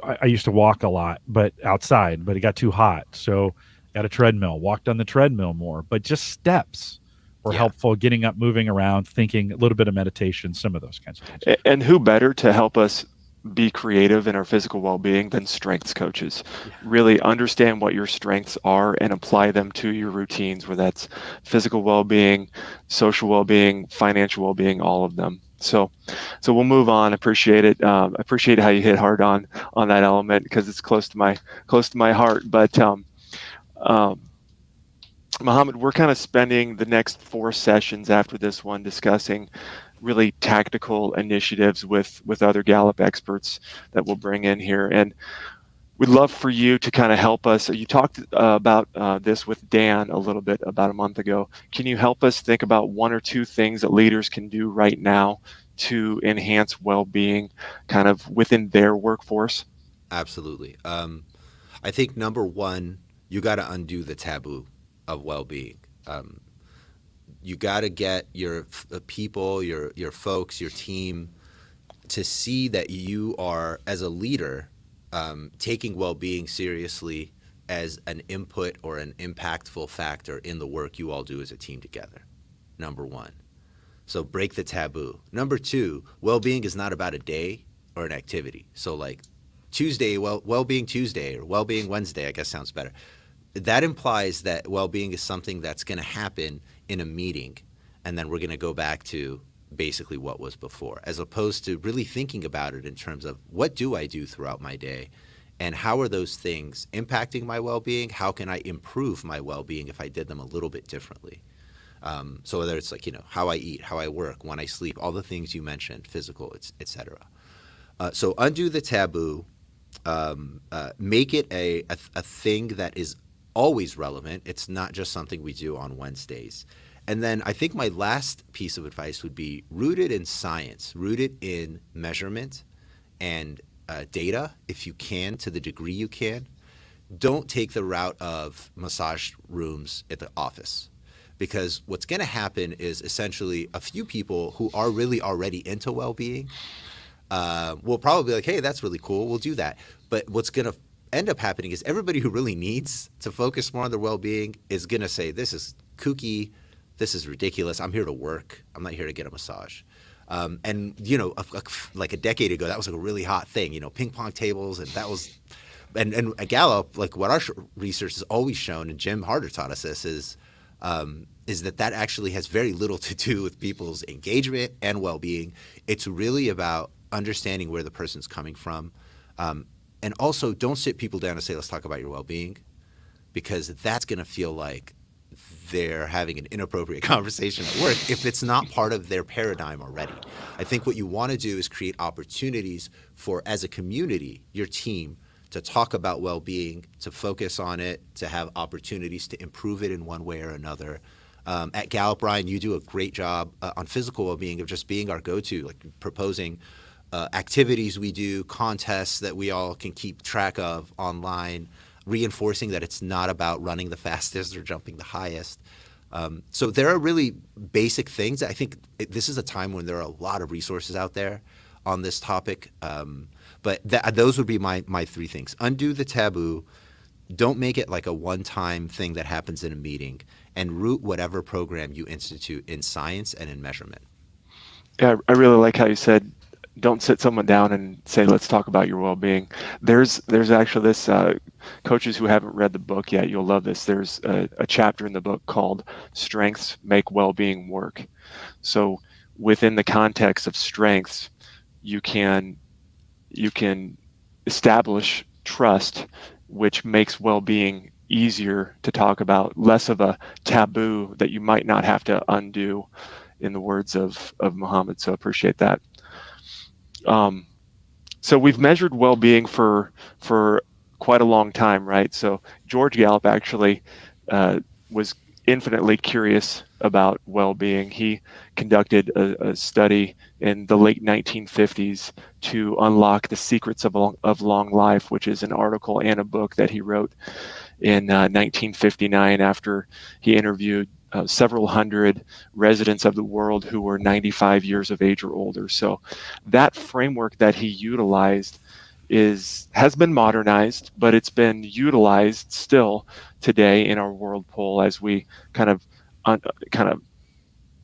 I used to walk a lot, but outside, but it got too hot. So got a treadmill, walked on the treadmill more, but just steps were helpful, getting up, moving around, thinking, a little bit of meditation, some of those kinds of things. And who better to help us be creative in our physical well-being than strengths coaches? Really understand what your strengths are and apply them to your routines, whether that's physical well-being, social well-being, financial well-being, all of them. So we'll move on. Appreciate it. I appreciate how you hit hard on that element because it's close to my heart. But Mohamed, we're kind of spending the next 4 sessions after this one discussing really tactical initiatives with other Gallup experts that we'll bring in here. And we'd love for you to kind of help us. You talked about this with Dan a little bit about a month ago. Can you help us think about 1 or 2 things that leaders can do right now to enhance well-being kind of within their workforce? Absolutely. I think number one, you got to undo the taboo of well-being. You got to get your people, your folks, your team to see that you are, as a leader, taking well-being seriously as an input or an impactful factor in the work you all do as a team together. Number one. So break the taboo. Number two, well-being is not about a day or an activity. So like Tuesday, well-being Tuesday or well-being Wednesday, I guess sounds better. That implies that well-being is something that's going to happen in a meeting, and then we're going to go back to basically what was before, as opposed to really thinking about it in terms of what do I do throughout my day, and how are those things impacting my well-being? How can I improve my well-being if I did them a little bit differently? So whether it's like, how I eat, how I work, when I sleep, all the things you mentioned, physical, et cetera. So undo the taboo, make it a thing that is always relevant. It's not just something we do on Wednesdays. And then I think my last piece of advice would be rooted in science, rooted in measurement and data, if you can, to the degree you can. Don't take the route of massage rooms at the office. Because what's going to happen is essentially a few people who are really already into well-being will probably be like, hey, that's really cool, we'll do that. But what's going to end up happening is everybody who really needs to focus more on their well-being is going to say, this is kooky, this is ridiculous, I'm here to work, I'm not here to get a massage. And like a decade ago, that was like a really hot thing, ping pong tables, and that was, and at Gallup, like what our research has always shown, and Jim Harder taught us this, is that actually has very little to do with people's engagement and well-being. It's really about understanding where the person's coming from. And also, don't sit people down and say, let's talk about your well-being, because that's going to feel like they're having an inappropriate conversation at work if it's not part of their paradigm already. I think what you want to do is create opportunities for, as a community, your team, to talk about well-being, to focus on it, to have opportunities to improve it in one way or another. At Gallup, Ryan, you do a great job on physical well-being of just being our go-to, like proposing activities we do, contests that we all can keep track of online, reinforcing that it's not about running the fastest or jumping the highest. So there are really basic things. I think this is a time when there are a lot of resources out there on this topic. But those would be my 3 things. Undo the taboo. Don't make it like a one-time thing that happens in a meeting, and root whatever program you institute in science and in measurement. Yeah, I really like how you said, don't sit someone down and say, let's talk about your well-being. There's actually this, coaches who haven't read the book yet, you'll love this. There's a chapter in the book called Strengths Make Well-Being Work. So within the context of strengths, you can establish trust, which makes well-being easier to talk about, less of a taboo that you might not have to undo, in the words of Mohamed. So appreciate that. So we've measured well-being for quite a long time, right? So George Gallup actually was infinitely curious about well-being. He conducted a study in the late 1950s to unlock the secrets of long life, which is an article and a book that he wrote in 1959 after he interviewed several hundred residents of the world who were 95 years of age or older. So that framework that he utilized has been modernized, but it's been utilized still today in our world poll as we kind of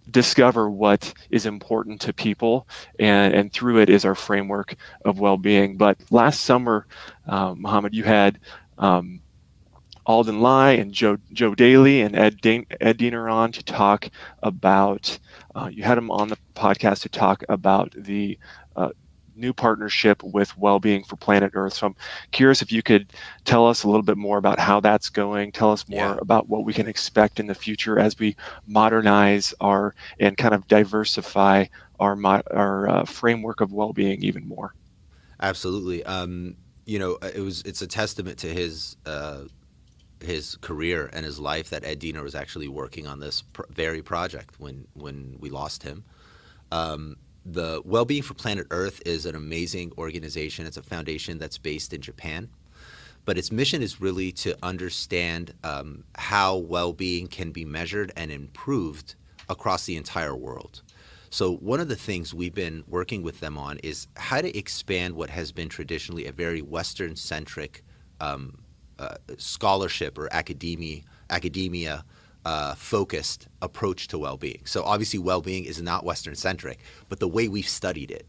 discover what is important to people, and through it is our framework of well-being. But last summer, Mohamed, you had Alden Lai and Joe Daly and Ed Diener on to talk about, you had them on the podcast to talk about the new partnership with Wellbeing for Planet Earth. So I'm curious if you could tell us a little bit more about how that's going. Tell us more about what we can expect in the future as we modernize and kind of diversify our framework of well-being even more. Absolutely. It's a testament to his career and his life that Ed Diener was actually working on this very project when we lost him. The Wellbeing for Planet Earth is an amazing organization. It's a foundation that's based in Japan, but its mission is really to understand how well-being can be measured and improved across the entire world. So one of the things we've been working with them on is how to expand what has been traditionally a very Western-centric scholarship or academia focused approach to well-being. So obviously well-being is not Western-centric, but the way we've studied it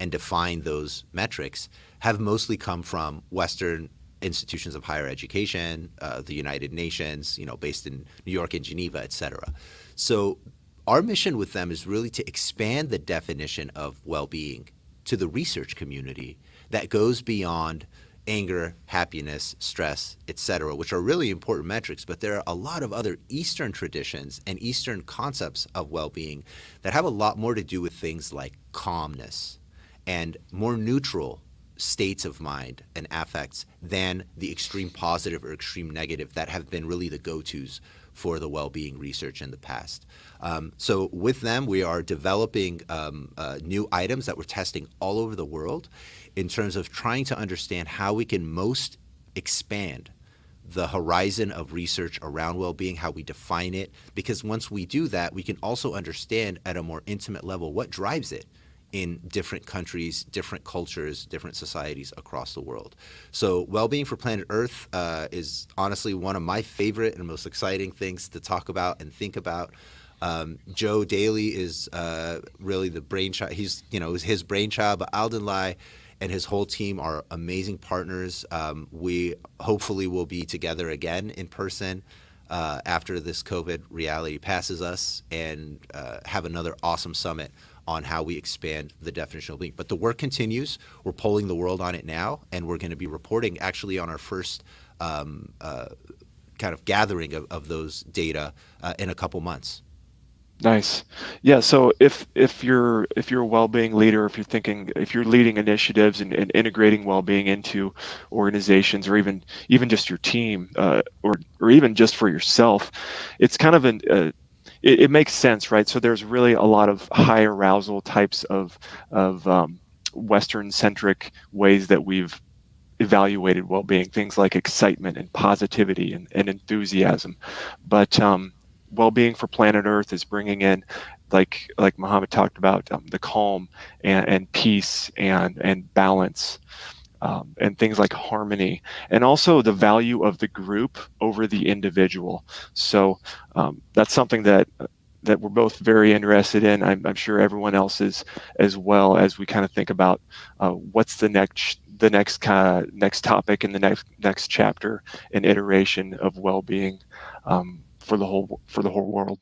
and defined those metrics have mostly come from Western institutions of higher education, the United Nations, based in New York and Geneva, et cetera. So our mission with them is really to expand the definition of well-being to the research community that goes beyond anger, happiness, stress, et cetera, which are really important metrics, but there are a lot of other Eastern traditions and Eastern concepts of well-being that have a lot more to do with things like calmness and more neutral states of mind and affects than the extreme positive or extreme negative that have been really the go-tos for the well-being research in the past. So with them, we are developing new items that we're testing all over the world in terms of trying to understand how we can most expand the horizon of research around well-being, how we define it, because once we do that, we can also understand at a more intimate level what drives it in different countries, different cultures, different societies across the world. So Wellbeing for Planet Earth is honestly one of my favorite and most exciting things to talk about and think about. Joe Daly is really the brainchild. It was his brainchild, but Alden Lai and his whole team are amazing partners. We hopefully will be together again in person after this COVID reality passes us and have another awesome summit on how we expand the definition of well-being. But the work continues. We're polling the world on it now, and we're going to be reporting actually on our first kind of gathering of those data in a couple months. Nice. Yeah. So if you're a well-being leader, if you're leading initiatives and integrating well-being into organizations, or even just your team, or even just for yourself, it's kind of it makes sense, right? So there's really a lot of high arousal types of Western-centric ways that we've evaluated well-being, things like excitement and positivity and enthusiasm, but Wellbeing for Planet Earth is bringing in, like Mohamed talked about, the calm and peace and balance, and things like harmony, and also the value of the group over the individual. So that's something that we're both very interested in. I'm sure everyone else is as well, as we kind of think about what's the next topic in the next chapter and iteration of well-being for the whole world.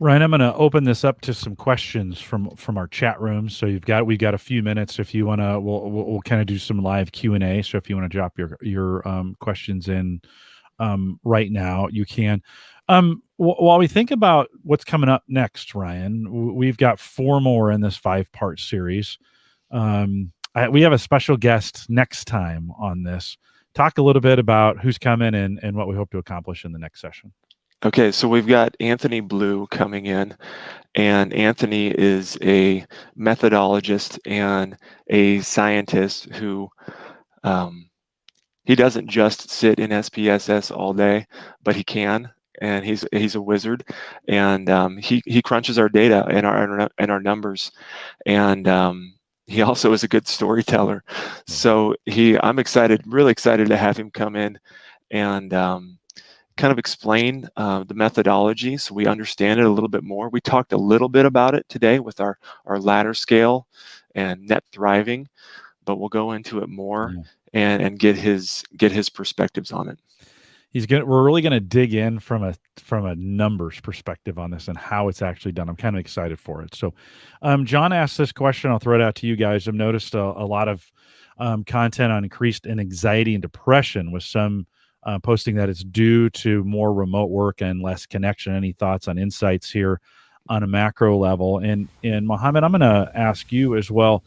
Ryan, I'm going to open this up to some questions from our chat room. So we've got a few minutes. If you want to, we'll kind of do some live Q&A. So if you want to drop your questions in right now, you can. While we think about what's coming up next, Ryan, we've got 4 more in this 5-part series. We have a special guest next time on this. Talk a little bit about who's coming and what we hope to accomplish in the next session. Okay, so we've got Anthony Blue coming in, and Anthony is a methodologist and a scientist who he doesn't just sit in SPSS all day, but he can, and he's a wizard, and he crunches our data and our numbers, and he also is a good storyteller. So I'm really excited to have him come in and kind of explain the methodology so we understand it a little bit more. We talked a little bit about it today with our ladder scale and net thriving, but we'll go into it more and get his perspectives on it. We're really gonna dig in from a numbers perspective on this and how it's actually done. I'm kind of excited for it. So, John asked this question. I'll throw it out to you guys. I've noticed a lot of content on increased in anxiety and depression, with some posting that it's due to more remote work and less connection. Any thoughts on insights here on a macro level? And Mohamed, I'm going to ask you as well.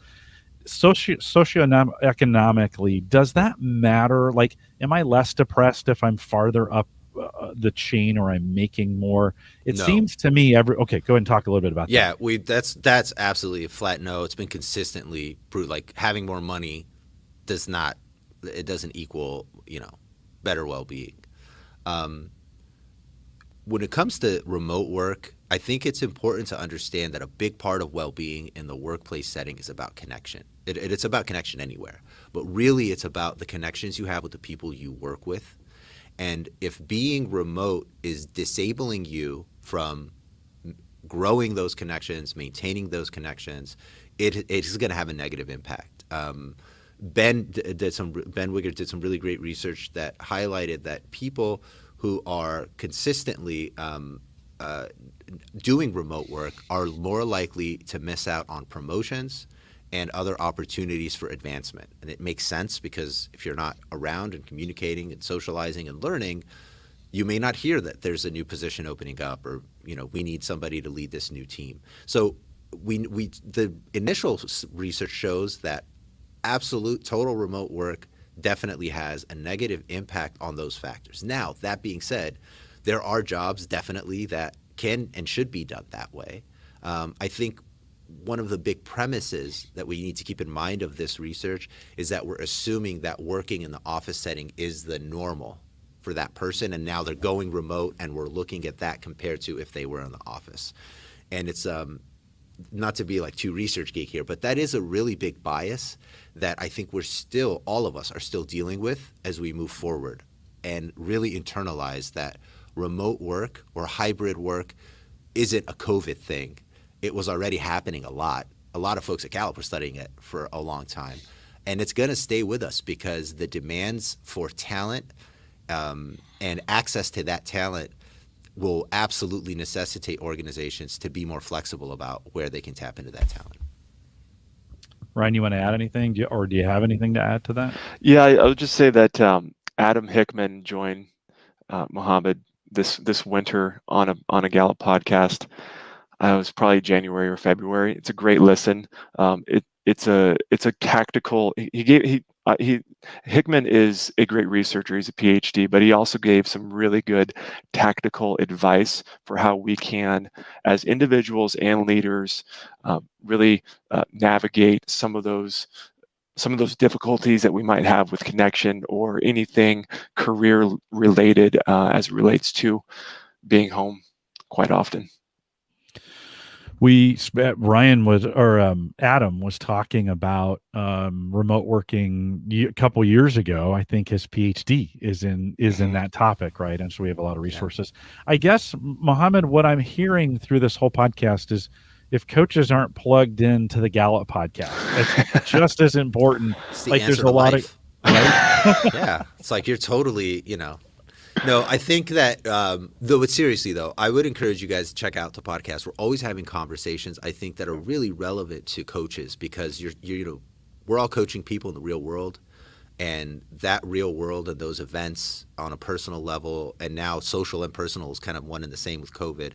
Socioeconomically, does that matter? Like, am I less depressed if I'm farther up the chain, or I'm making more? It No. seems to me okay, go ahead and talk a little bit about that. Yeah, that's absolutely a flat no. It's been consistently proved, like, having more money doesn't equal, better well-being. When it comes to remote work, I think it's important to understand that a big part of well-being in the workplace setting is about connection. It's about connection anywhere, but really it's about the connections you have with the people you work with. And if being remote is disabling you from growing those connections, maintaining those connections, it is going to have a negative impact. Ben Wiggert did some really great research that highlighted that people who are consistently doing remote work are more likely to miss out on promotions and other opportunities for advancement. And it makes sense, because if you're not around and communicating and socializing and learning, you may not hear that there's a new position opening up, or we need somebody to lead this new team. So the initial research shows that absolute total remote work definitely has a negative impact on those factors. Now, that being said, there are jobs definitely that can and should be done that way. I think one of the big premises that we need to keep in mind of this research is that we're assuming that working in the office setting is the normal for that person, and now they're going remote, and we're looking at that compared to if they were in the office. And it's not to be like too research geek here, but that is a really big bias that I think all of us are still dealing with as we move forward, and really internalize that remote work or hybrid work isn't a COVID thing. It was already happening a lot. A lot of folks at Gallup were studying it for a long time. And it's going to stay with us, because the demands for talent and access to that talent will absolutely necessitate organizations to be more flexible about where they can tap into that talent. Ryan, you want to add anything? Do you have anything to add to that? Yeah, I would just say that Adam Hickman joined Mohamed this winter on a Gallup podcast. It was probably January or February. It's a great listen. It's a tactical. Hickman is a great researcher. He's a PhD, but he also gave some really good tactical advice for how we can, as individuals and leaders, really navigate some of those difficulties that we might have with connection or anything career related as it relates to being home quite often. Adam was talking about remote working a couple years ago. I think his PhD is in that topic, right? And so we have a lot of resources. Yeah. I guess, Mohamed, what I'm hearing through this whole podcast is, if coaches aren't plugged into the Gallup podcast, it's just as important. Like, there's a lot of, right? Yeah, it's like you're totally, No, I think that, but seriously though, I would encourage you guys to check out the podcast. We're always having conversations, I think, that are really relevant to coaches, because we're all coaching people in the real world, and that real world and those events on a personal level, and now social and personal is kind of one and the same with COVID.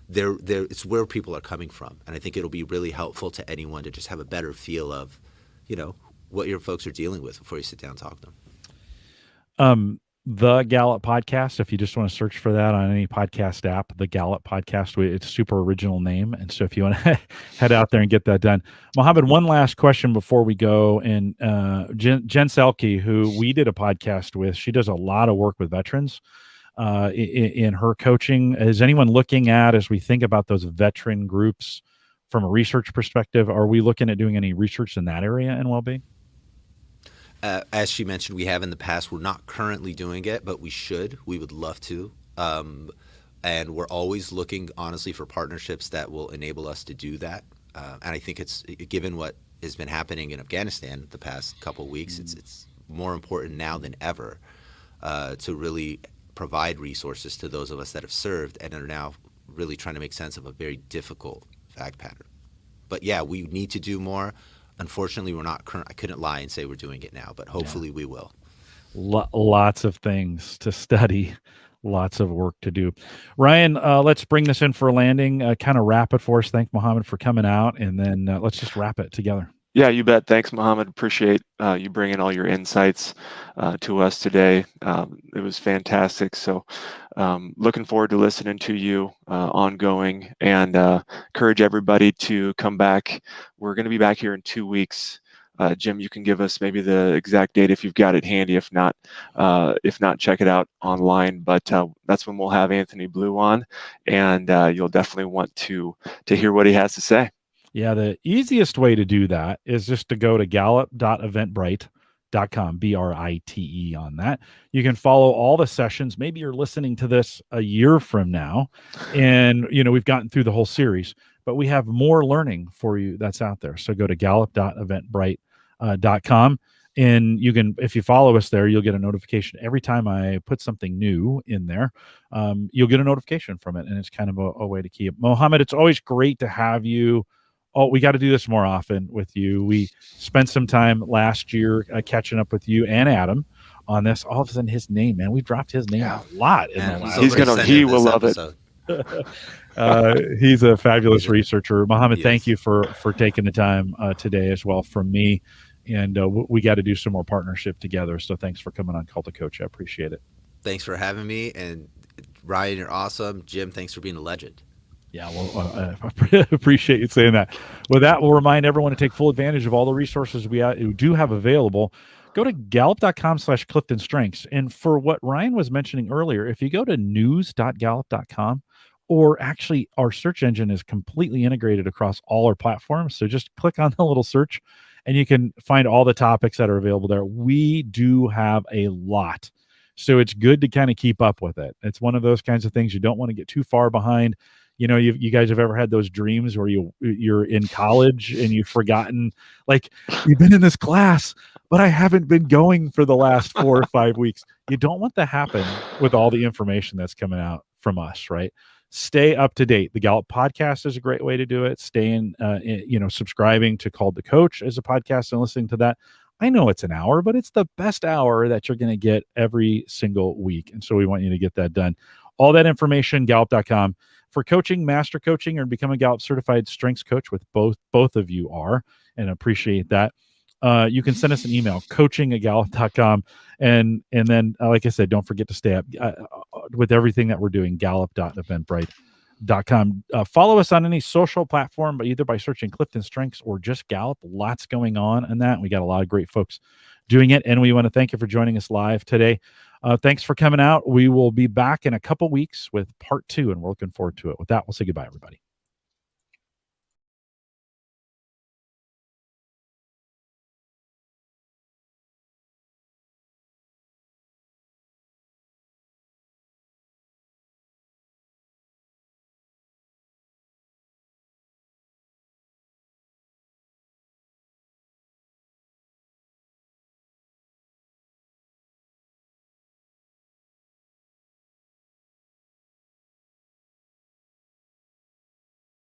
It's where people are coming from, and I think it'll be really helpful to anyone to just have a better feel of, what your folks are dealing with before you sit down and talk to them. The Gallup Podcast, if you just want to search for that on any podcast app, the Gallup Podcast, it's a super original name. And so if you want to head out there and get that done. Mohamed, one last question before we go. And Jen Selke, who we did a podcast with, she does a lot of work with veterans in her coaching. Is anyone looking at, as we think about those veteran groups from a research perspective, are we looking at doing any research in that area in well-being? As she mentioned, we have in the past. We're not currently doing it, but we should. We would love to. And we're always looking, honestly, for partnerships that will enable us to do that. And I think it's, given what has been happening in Afghanistan the past couple of weeks, it's more important now than ever to really provide resources to those of us that have served and are now really trying to make sense of a very difficult fact pattern. But yeah, we need to do more. Unfortunately, we're not I couldn't lie and say we're doing it now, but hopefully we will. Lots of things to study, lots of work to do. Ryan, let's bring this in for a landing. Kind of wrap it for us. Thank Mohamed for coming out, and then let's just wrap it together. Yeah, you bet. Thanks, Mohamed. Appreciate you bringing all your insights to us today. It was fantastic. So looking forward to listening to you ongoing, and encourage everybody to come back. We're going to be back here in 2 weeks. Jim, you can give us maybe the exact date if you've got it handy. If not, check it out online. But that's when we'll have Anthony Blue on, and you'll definitely want to hear what he has to say. Yeah, the easiest way to do that is just to go to gallup.eventbrite.com, BRITE on that. You can follow all the sessions. Maybe you're listening to this a year from now, and we've gotten through the whole series, but we have more learning for you that's out there. So go to gallup.eventbrite.com, and you can, if you follow us there, you'll get a notification every time I put something new in there. You'll get a notification from it, and it's kind of a way to keep. Mohamed, it's always great to have you. Oh, we got to do this more often with you. We spent some time last year catching up with you and Adam on this. All of a sudden, his name, man, we dropped his name a lot. He will love it. He's a fabulous researcher. Mohamed, thank you for taking the time today as well from me. And we got to do some more partnership together. So thanks for coming on Cult of Coach. I appreciate it. Thanks for having me. And Ryan, you're awesome. Jim, thanks for being a legend. Yeah, well, I appreciate you saying that. With that, we'll remind everyone to take full advantage of all the resources we do have available. Go to gallup.com/CliftonStrengths. And for what Ryan was mentioning earlier, if you go to news.gallup.com, or actually our search engine is completely integrated across all our platforms. So just click on the little search and you can find all the topics that are available there. We do have a lot. So it's good to kind of keep up with it. It's one of those kinds of things you don't want to get too far behind. You guys have ever had those dreams where you're in college and you've forgotten, like, you've been in this class, but I haven't been going for the last 4 or 5 weeks. You don't want that happen with all the information that's coming out from us, right? Stay up to date. The Gallup Podcast is a great way to do it. Subscribing to Called the Coach as a podcast and listening to that. I know it's an hour, but it's the best hour that you're going to get every single week. And so we want you to get that done. All that information, gallup.com. For coaching, master coaching, or become a Gallup-Certified Strengths coach, with both of you are, and appreciate that. You can send us an email, coaching@gallup.com. And then, like I said, don't forget to stay up with everything that we're doing, gallup.eventbrite.com. Follow us on any social platform, but either by searching CliftonStrengths or just Gallup. Lots going on in that. We got a lot of great folks doing it, and we want to thank you for joining us live today. Thanks for coming out. We will be back in a couple weeks with part 2, and we're looking forward to it. With that, we'll say goodbye, everybody.